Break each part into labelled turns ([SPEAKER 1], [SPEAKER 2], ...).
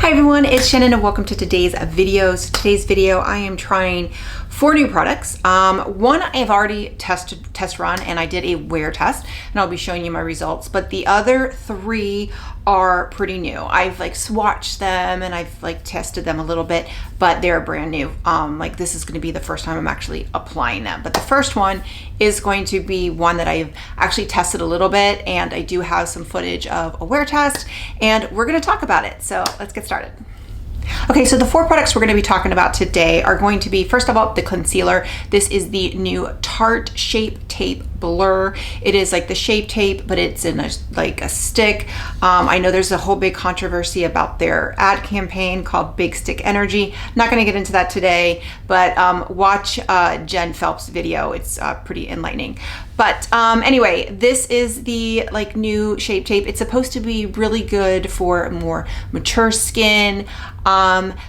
[SPEAKER 1] Hi everyone, it's Shannon and welcome to today's video. So today's video, I am trying 4 new products. One I have already test run and I did a wear test and I'll be showing you my results, but the other 3 are pretty new. I've swatched them and I've tested them a little bit, but they're brand new. This is going to be the first time I'm actually applying them. But the first one is going to be one that I've actually tested a little bit, and I do have some footage of a wear test and we're going to talk about it. So let's get started. Okay, so the 4 products we're going to be talking about today are going to be, first of all, the concealer. This is the new Tarte Shape Tape Blur. It is like the Shape Tape, but it's in a stick. I know there's a whole big controversy about their ad campaign called Big Stick Energy. Not going to get into that today, but watch Jen Phelps' video. It's pretty enlightening. But anyway, this is the new Shape Tape. It's supposed to be really good for more mature skin.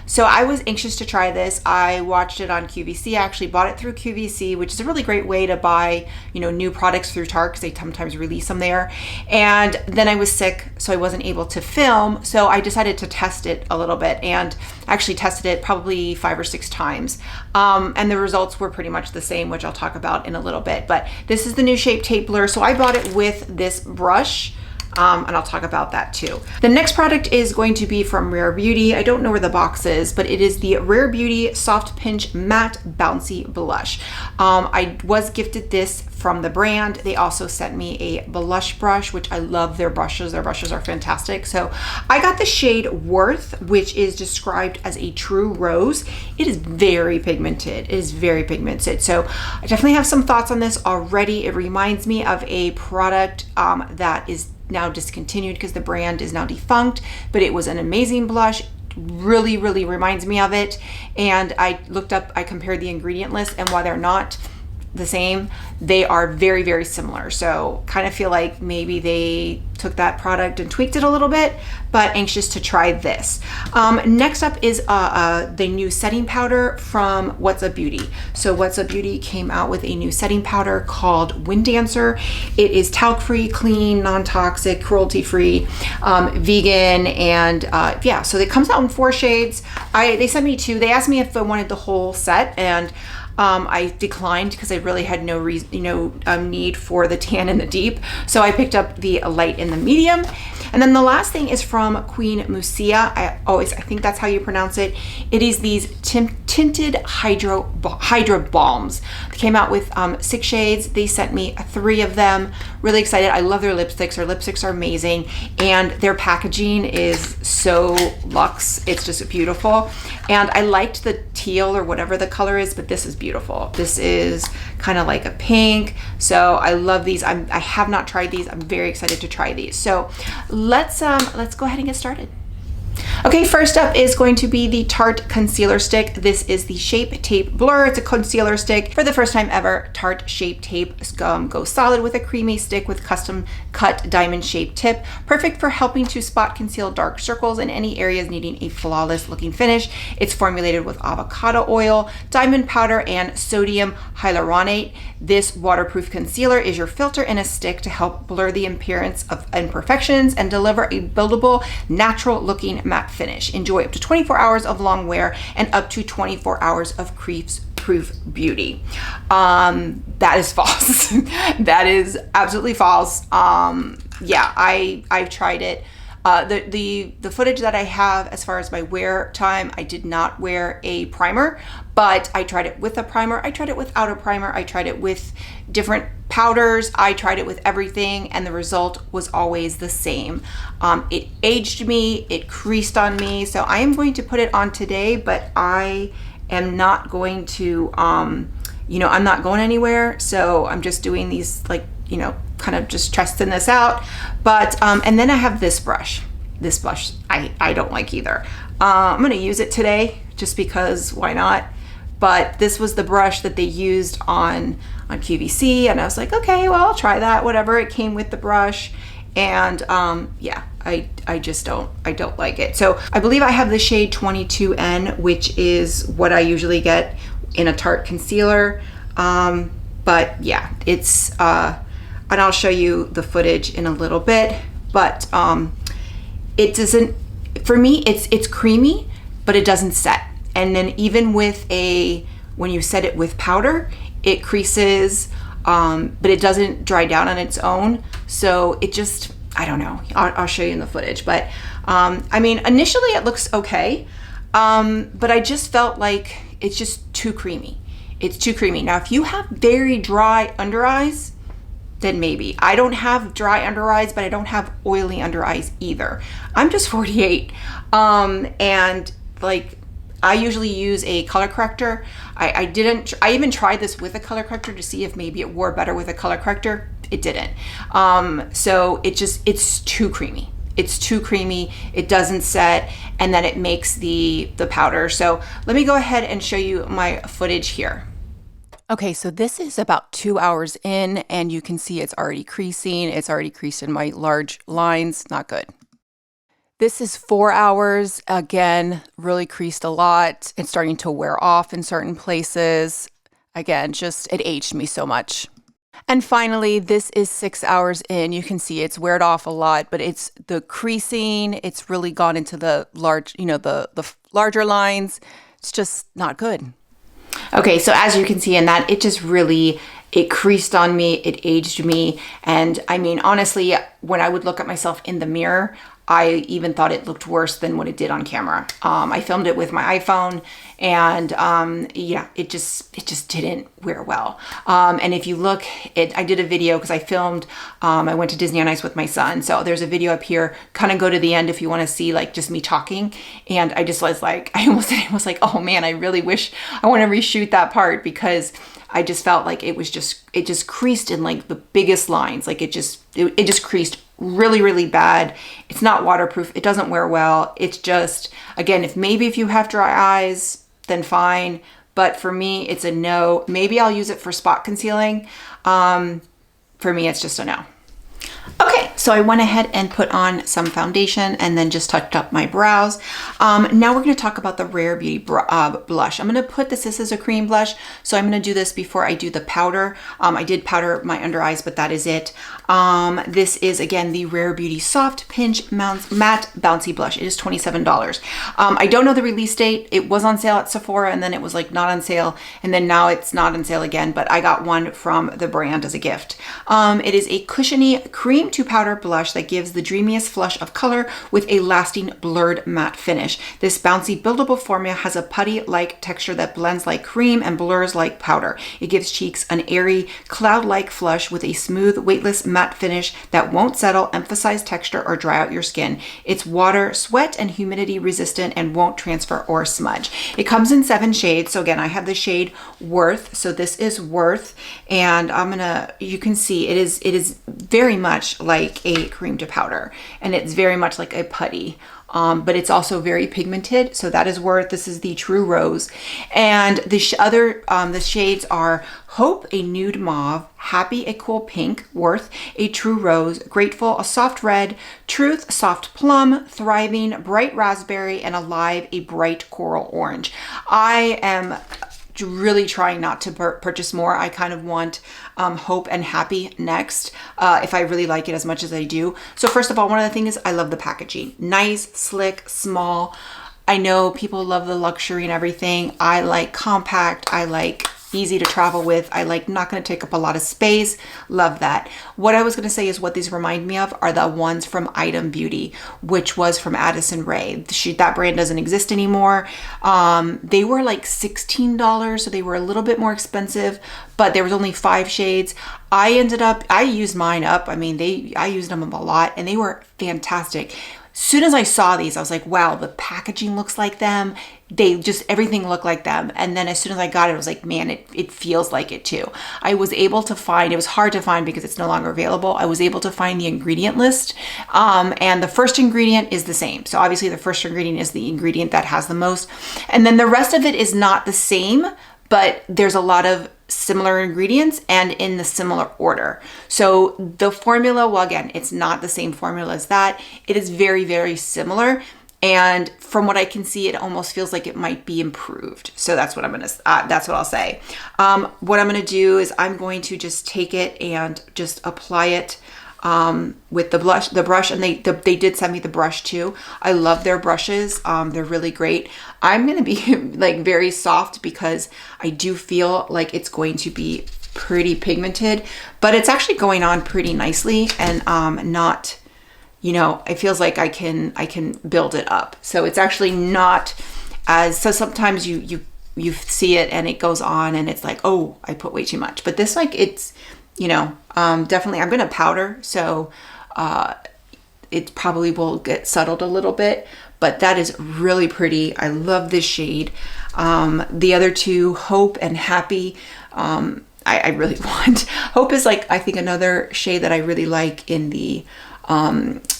[SPEAKER 1] So I was anxious to try this. I watched it on QVC. I actually bought it through QVC, which is a really great way to buy, new products through Tarte because they sometimes release them there. And then I was sick, so I wasn't able to film. So I decided to test it a little bit and actually tested it probably 5 or 6 times. And the results were pretty much the same, which I'll talk about in a little bit. But this is the new Shape Tape Blur. So I bought it with this brush. And I'll talk about that too. The next product is going to be from Rare Beauty. I don't know where the box is, but it is the Rare Beauty Soft Pinch Matte Bouncy Blush. I was gifted this from the brand. They also sent me a blush brush, which I love their brushes. Their brushes are fantastic. So I got the shade Worth, which is described as a true rose. It is very pigmented. It is very pigmented. So I definitely have some thoughts on this already. It reminds me of a product that is now discontinued because the brand is now defunct, but it was an amazing blush. Really reminds me of it. And I compared the ingredient list, and while they're not the same, they are very similar. So kind of feel like maybe they took that product and tweaked it a little bit, but anxious to try this. Next up is the new setting powder from What's Up Beauty. So What's Up Beauty came out with a new setting powder called Wind Dancer. It is talc-free, clean, non-toxic, cruelty-free, vegan, and yeah, so it comes out in 4 shades. They sent me 2. They asked me if I wanted the whole set, and I declined because I really had no reason, need for the tan and the deep. So I picked up the light and the medium. And then the last thing is from Queen Musia. I think that's how you pronounce it. It is these tinted Hydra Balms. They came out with 6 shades. They sent me 3 of them. Really excited. I love their lipsticks. Their lipsticks are amazing. And their packaging is so luxe. It's just beautiful. And I liked the teal or whatever the color is, but this is beautiful. This is kind of like a pink. So I love these. I have not tried these. I'm very excited to try these. So let's go ahead and get started. Okay, first up is going to be the Tarte Concealer Stick. This is the Shape Tape Blur. It's a concealer stick. For the first time ever, Tarte Shape Tape goes solid with a creamy stick with custom cut diamond shaped tip. Perfect for helping to spot conceal dark circles in any areas needing a flawless looking finish. It's formulated with avocado oil, diamond powder, and sodium hyaluronate. This waterproof concealer is your filter in a stick to help blur the appearance of imperfections and deliver a buildable, natural looking matte finish. Enjoy up to 24 hours of long wear and up to 24 hours of crease-proof beauty. That is false. That is absolutely false. Yeah, I've tried it. The footage that I have as far as my wear time, I did not wear a primer, but I tried it with a primer. I tried it without a primer. I tried it with different powders. I tried it with everything, and the result was always the same. It aged me, it creased on me. So I am going to put it on today, but I am not going to, I'm not going anywhere. So I'm just doing these kind of just testing this out. But and then I have this brush. This brush I don't like either. I'm gonna use it today just because why not? But this was the brush that they used on QVC, and I was like, okay, well, I'll try that, whatever. It came with the brush, and yeah, I just don't like it. So I believe I have the shade 22N, which is what I usually get in a Tarte concealer. But yeah, it's and I'll show you the footage in a little bit, but it doesn't for me, it's creamy, but it doesn't set. And then even with when you set it with powder, it creases, but it doesn't dry down on its own. So it just, I don't know. I'll show you in the footage. But I mean, initially it looks okay, but I just felt like it's just too creamy. It's too creamy. Now, if you have very dry under eyes, then maybe. I don't have dry under eyes, but I don't have oily under eyes either. I'm just 48. And like, I usually use a color corrector. I even tried this with a color corrector to see if maybe it wore better with a color corrector. It didn't. So it's too creamy. It's too creamy. It doesn't set, and then it makes the powder. So let me go ahead and show you my footage here. Okay, so this is about 2 hours in, and you can see it's already creasing. It's already creased in my large lines. Not good. This is 4 hours. Again, really creased a lot. It's starting to wear off in certain places. Again, just it aged me so much. And finally, this is 6 hours in. You can see it's weared off a lot, but it's the creasing. It's really gone into the large, the larger lines. It's just not good. Okay, so as you can see in that, it creased on me, it aged me. And I mean, honestly, when I would look at myself in the mirror, I even thought it looked worse than what it did on camera. I filmed it with my iPhone, and yeah, it just didn't wear well. And if you look, I did a video because I filmed, I went to Disney on Ice with my son. So there's a video up here, kind of go to the end if you want to see like just me talking. And I just was like, I almost like, oh man, I really wish I want to reshoot that part, because I just felt like it just creased in like the biggest lines. Like it just creased really, really bad. It's not waterproof. It doesn't wear well. It's just, again, if you have dry eyes, then fine. But for me, it's a no. Maybe I'll use it for spot concealing. For me, it's just a no. Okay, so I went ahead and put on some foundation and then just touched up my brows. Now we're going to talk about the Rare Beauty blush. I'm going to put this is a cream blush, so I'm going to do this before I do the powder. I did powder my under eyes, but that is it. This is, again, the Rare Beauty Soft Pinch Matte Bouncy Blush. It is $27. I don't know the release date. It was on sale at Sephora, and then it was like not on sale, and then now it's not on sale again, but I got one from the brand as a gift. It is a cushiony cream to powder blush that gives the dreamiest flush of color with a lasting blurred matte finish. This bouncy buildable formula has a putty-like texture that blends like cream and blurs like powder. It gives cheeks an airy, cloud-like flush with a smooth, weightless matte finish that won't settle, emphasize texture, or dry out your skin. It's water, sweat, and humidity resistant and won't transfer or smudge. It comes in 7 shades. So again, I have the shade Worth. So this is Worth, and you can see it is very much like a cream to powder, and it's very much like a putty, but it's also very pigmented. So that is Worth. This is the True Rose, and the shades are Hope, a nude mauve; Happy, a cool pink; Worth, a true rose; Grateful, a soft red; Truth, soft plum; Thriving, bright raspberry; and Alive, a bright coral orange. I am really trying not to purchase more. I kind of want Hope and Happy next, if I really like it as much as I do. So first of all, one of the things is I love the packaging. Nice, slick, small. I know people love the luxury and everything. I like compact. I like easy to travel with. I like not going to take up a lot of space. Love that. What I was going to say is what these remind me of are the ones from Item Beauty, which was from Addison Rae. That brand doesn't exist anymore. They were like $16, so they were a little bit more expensive, but there was only 5 shades. I used mine up. I mean, I used them a lot, and they were fantastic. As soon as I saw these, I was like, wow, the packaging looks like them. Everything looked like them. And then as soon as I got it, I was like, man, it feels like it too. I was able to find, it was hard to find because it's no longer available. I was able to find the ingredient list. And the first ingredient is the same. So obviously the first ingredient is the ingredient that has the most. And then the rest of it is not the same, but there's a lot of similar ingredients and in the similar order. So the formula, well, again, it's not the same formula as that. It is very, very similar. And from what I can see, it almost feels like it might be improved. So that's what that's what I'll say. What I'm going to do is I'm going to just take it and just apply it with the brush, and they did send me the brush too. I love their brushes. They're really great. I'm going to be like very soft because I do feel like it's going to be pretty pigmented, but it's actually going on pretty nicely, and not, you know, it feels like I can build it up. So it's actually not as, so sometimes you see it and it goes on and it's like, oh, I put way too much. But this, like, it's, you know, definitely, I'm gonna powder, so it probably will get settled a little bit, but that is really pretty. I love this shade. The other two, Hope and Happy, I really want. Hope is, like, I think another shade that I really like in the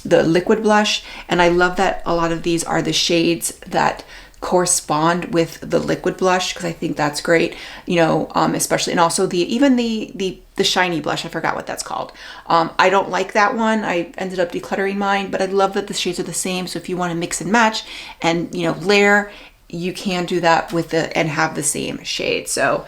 [SPEAKER 1] liquid blush, and I love that a lot of these are the shades that correspond with the liquid blush, because I think that's great, you know, especially, and also even the shiny blush, I forgot what that's called. I don't like that one. I ended up decluttering mine, but I love that the shades are the same. So if you want to mix and match and, you know, layer, you can do that with and have the same shade. So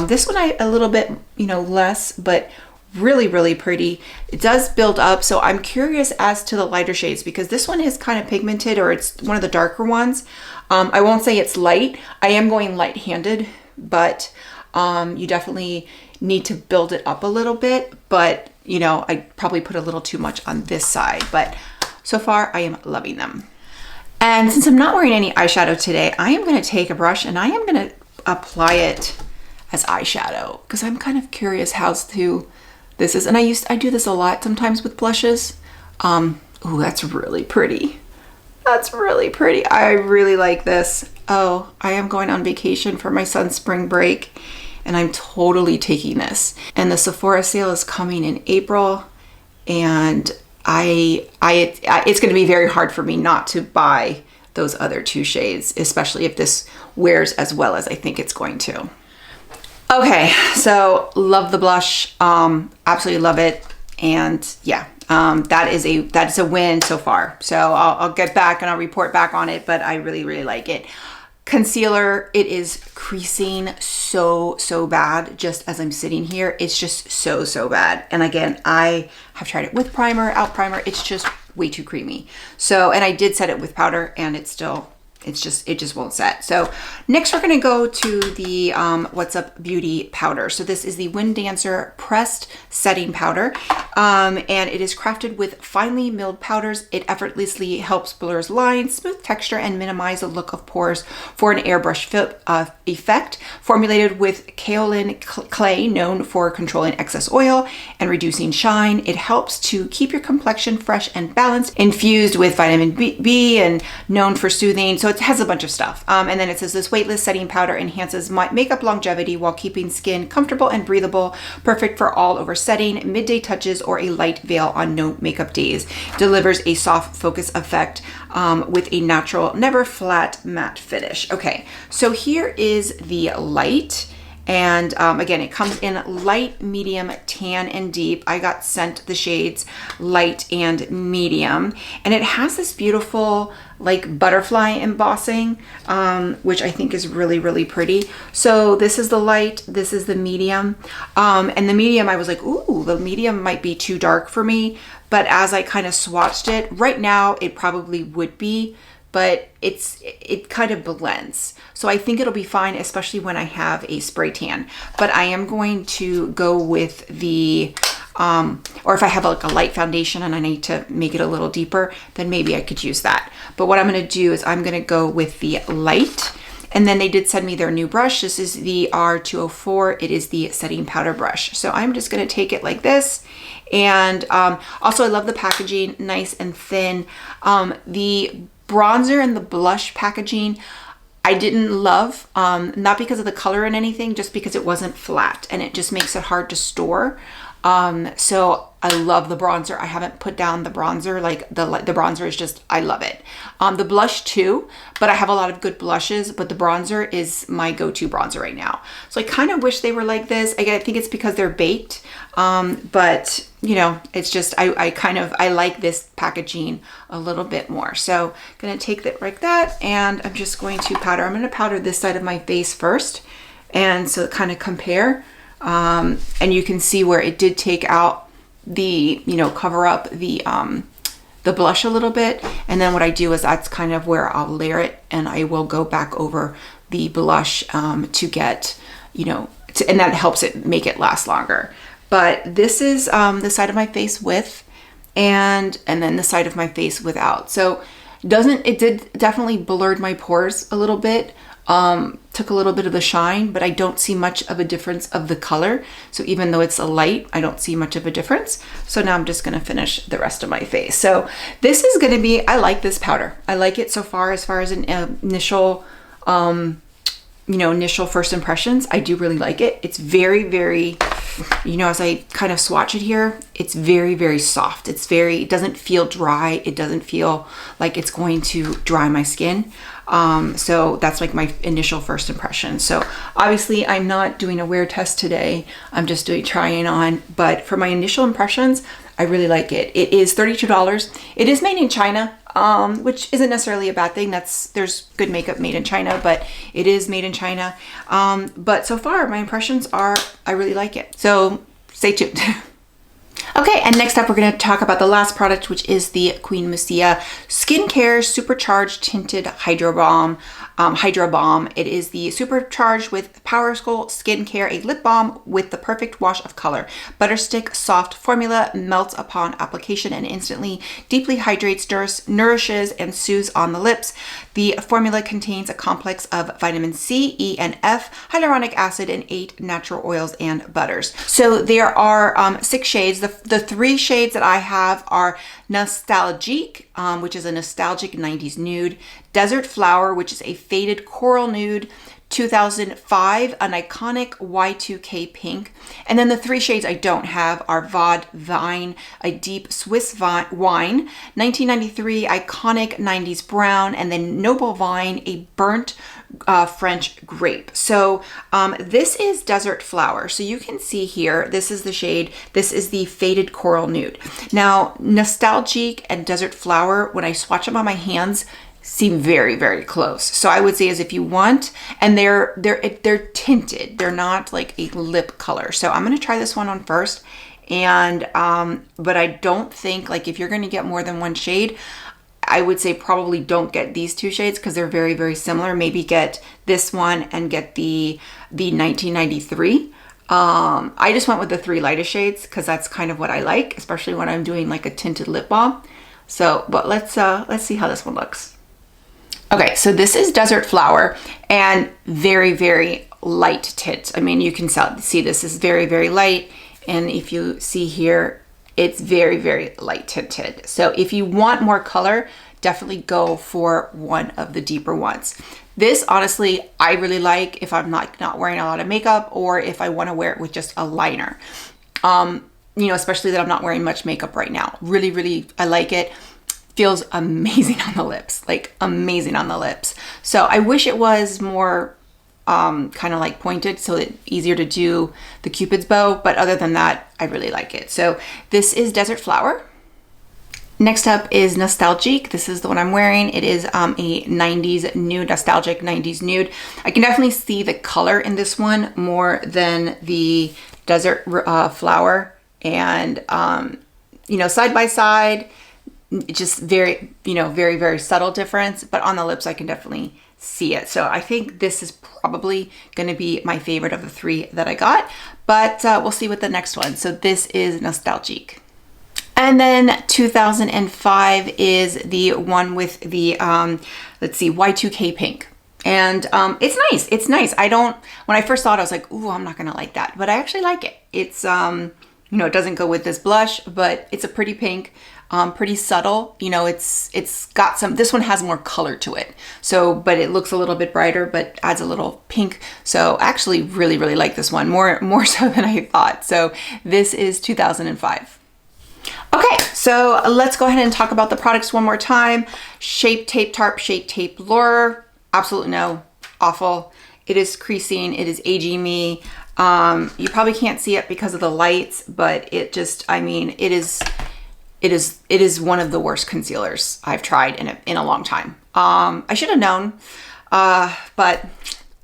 [SPEAKER 1] this one a little bit, you know, less, but really, really pretty. It does build up. So I'm curious as to the lighter shades, because this one is kind of pigmented, or it's one of the darker ones. I won't say it's light. I am going light-handed, but you definitely need to build it up a little bit. But, you know, I probably put a little too much on this side, but so far I am loving them. And since I'm not wearing any eyeshadow today, I am going to take a brush and I am going to apply it as eyeshadow, because I'm kind of curious how to this is. And I do this a lot sometimes with blushes. Oh, that's really pretty. That's really pretty. I really like this. Oh, I am going on vacation for my son's spring break, and I'm totally taking this. And the Sephora sale is coming in April, and it's going to be very hard for me not to buy those other two shades, especially if this wears as well as I think it's going to. Okay, so love the blush, absolutely love it, and yeah, that is a win so far. So I'll get back and I'll report back on it, but I really, really like it. Concealer, it is creasing so bad just as I'm sitting here. It's just so bad. And again, I have tried it with primer, out primer. It's just way too creamy. So, and I did set it with powder, and it just won't set. So next we're going to go to the What's Up Beauty powder. So this is the Wind Dancer pressed setting powder, and it is crafted with finely milled powders. It effortlessly helps blur lines, smooth texture, and minimize the look of pores for an airbrush effect. Formulated with kaolin clay, known for controlling excess oil and reducing shine, it helps to keep your complexion fresh and balanced. Infused with vitamin B and known for soothing. So it has a bunch of stuff. And then it says this weightless setting powder enhances makeup longevity while keeping skin comfortable and breathable, perfect for all over setting, midday touches, or a light veil on no makeup days. Delivers a soft focus effect with a natural, never flat matte finish. Okay, so here is the light. And again, it comes in light, medium, tan, and deep. I got sent the shades light and medium, and it has this beautiful like butterfly embossing, which I think is really, really pretty. So this is the light, this is the medium, and the medium, I was like, ooh, the medium might be too dark for me. But as I kind of swatched it, right now it probably would be, but it kind of blends. So I think it'll be fine, especially when I have a spray tan. But I am going to go with the, or if I have like a light foundation and I need to make it a little deeper, then maybe I could use that. But what I'm gonna do is I'm gonna go with the light. And then they did send me their new brush. This is the R204. It is the setting powder brush. So I'm just gonna take it like this. And also I love the packaging, nice and thin. The bronzer and the blush packaging I didn't love, not because of the color and anything, just because it wasn't flat and it just makes it hard to store. So I love the bronzer. I haven't put down the bronzer, like the bronzer is just, I love it. The blush too, but I have a lot of good blushes, but the bronzer is my go-to bronzer right now. So I kind of wish they were like this. Again, I think it's because they're baked, but you know, it's just, I like this packaging a little bit more. So I'm gonna take that like that, and I'm just going to powder. I'm gonna powder this side of my face first, and so kind of compare. And you can see where it did take out cover up the blush a little bit. And then what I do is that's kind of where I'll layer it, and I will go back over the blush to get, and that helps it make it last longer. But this is the side of my face with, and then the side of my face without. So it did definitely blurred my pores a little bit. Took a little bit of the shine, but I don't see much of a difference of the color. So even though it's a light, I don't see much of a difference. So now I'm just gonna finish the rest of my face. So this is gonna be, I like this powder. I like it so far as an initial, initial first impressions. I do really like it. It's very, very, as I kind of swatch it here, it's very, very soft. It doesn't feel dry. It doesn't feel like it's going to dry my skin. So that's like my initial first impression. So obviously I'm not doing a wear test today. I'm just trying on, but for my initial impressions, I really like it. It is $32. It is made in China, which isn't necessarily a bad thing. There's good makeup made in China, but it is made in China. But so far my impressions are, I really like it. So stay tuned. Okay, and next up we're going to talk about the last product, which is the Queen Musia Skincare Supercharged Tinted Hydrabalm. It is the Supercharged with Power Skull Skincare, a lip balm with the perfect wash of color. Butterstick soft formula melts upon application and instantly deeply hydrates, nourishes, and soothes on the lips. The formula contains a complex of vitamin C, E, and F, hyaluronic acid, and 8 natural oils and butters. So there are 6 shades. The 3 shades that I have are Nostalgique, which is a nostalgic 90s nude, Desert Flower, which is a faded coral nude, 2005, an iconic Y2K pink, and then the 3 shades I don't have are Vaude Vine, a deep Swiss wine, 1993 iconic 90s brown, and then Noble Vine, a burnt French grape. So this is Desert Flower. So you can see here, this is the shade, this is the faded coral nude. Now, Nostalgique and Desert Flower, when I swatch them on my hands, seem very, very close. So I would say as if you want, and they're tinted. They're not like a lip color. So I'm going to try this one on first. And, but I don't think, like, if you're going to get more than one shade, I would say probably don't get these 2 shades because they're very, very similar. Maybe get this one and get the 1993. I just went with the 3 lightest shades because that's kind of what I like, especially when I'm doing like a tinted lip balm. So, but let's see how this one looks. Okay, so this is Desert Flower, and very, very light tint. I mean, you can see this is very, very light. And if you see here, it's very, very light tinted. So if you want more color, definitely go for one of the deeper ones. This, honestly, I really like if I'm not wearing a lot of makeup, or if I want to wear it with just a liner. Especially that I'm not wearing much makeup right now. Really, really, I like it. Feels amazing on the lips, like amazing on the lips. So I wish it was more kind of like pointed, so it's easier to do the Cupid's bow, but other than that, I really like it. So this is Desert Flower. Next up is Nostalgique. This is the one I'm wearing. It is a 90s nude, nostalgic 90s nude. I can definitely see the color in this one more than the Desert Flower, and side by side, just very, very, very subtle difference, but on the lips, I can definitely see it. So I think this is probably going to be my favorite of the 3 that I got, but we'll see with the next one. So this is Nostalgique. And then 2005 is the one with the, let's see, Y2K pink. And it's nice. It's nice. When I first saw it, I was like, ooh, I'm not going to like that, but I actually like it. It's, it doesn't go with this blush, but it's a pretty pink. Pretty subtle, it's got this one has more color to it. So, but it looks a little bit brighter, but adds a little pink. So actually really, really like this one more so than I thought. So this is 2005. Okay, so let's go ahead and talk about the products one more time. Shape Tape Tarte Shape Tape Lurer, absolutely no, awful. It is creasing, it is aging me. You probably can't see it because of the lights, but it just, it is one of the worst concealers I've tried in a long time. I should have known, but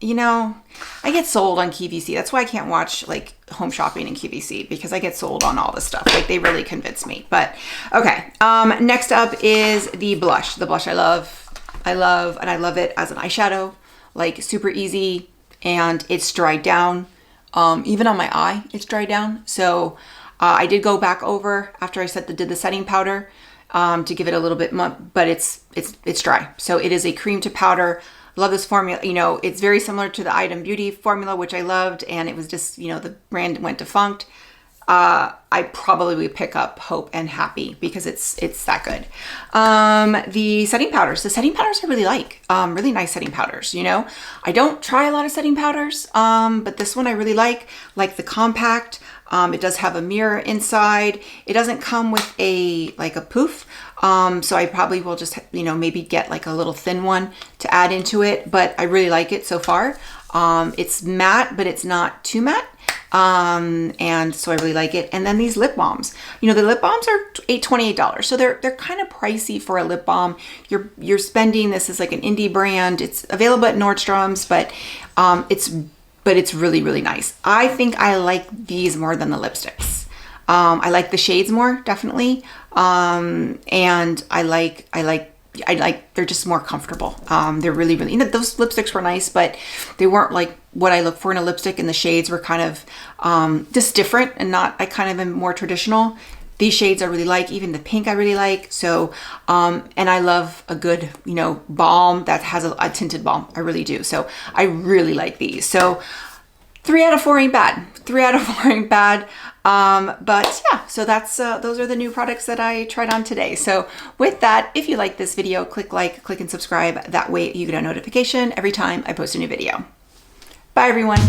[SPEAKER 1] you know, I get sold on QVC. That's why I can't watch like home shopping in QVC, because I get sold on all this stuff. Like they really convince me. But okay, next up is the blush. The blush I love, and I love it as an eyeshadow, like super easy, and it's dried down. Even on my eye, it's dried down. So I did go back over after I did the setting powder to give it a little bit more, but it's dry. So it is a cream to powder. Love this formula. You know, it's very similar to the Item Beauty formula, which I loved, and it was just, you know, the brand went defunct. I probably would pick up Hope and Happy because it's that good. The setting powders I really like, really nice setting powders. You know, I don't try a lot of setting powders, but this one I really like the compact. It does have a mirror inside. It doesn't come with a poof. So I probably will just, you know, maybe get like a little thin one to add into it, but I really like it so far. It's matte, but it's not too matte. And so I really like it. And then these lip balms, you know, the lip balms are $28. So they're kind of pricey for a lip balm. You're spending, this is like an indie brand. It's available at Nordstrom's, but it's really, really nice. I think I like these more than the lipsticks. I like the shades more, definitely. And I like, they're just more comfortable. They're really, really, you know, those lipsticks were nice, but they weren't like what I look for in a lipstick, and the shades were kind of, just different and not, I kind of am more traditional. These shades I really like, even the pink I really like. So, and I love a good, you know, balm that has a tinted balm. I really do. So I really like these. So 3 out of 4 ain't bad. 3 out of 4 ain't bad. But yeah, so that's, those are the new products that I tried on today. So with that, if you like this video, click like, click and subscribe. That way you get a notification every time I post a new video. Bye everyone.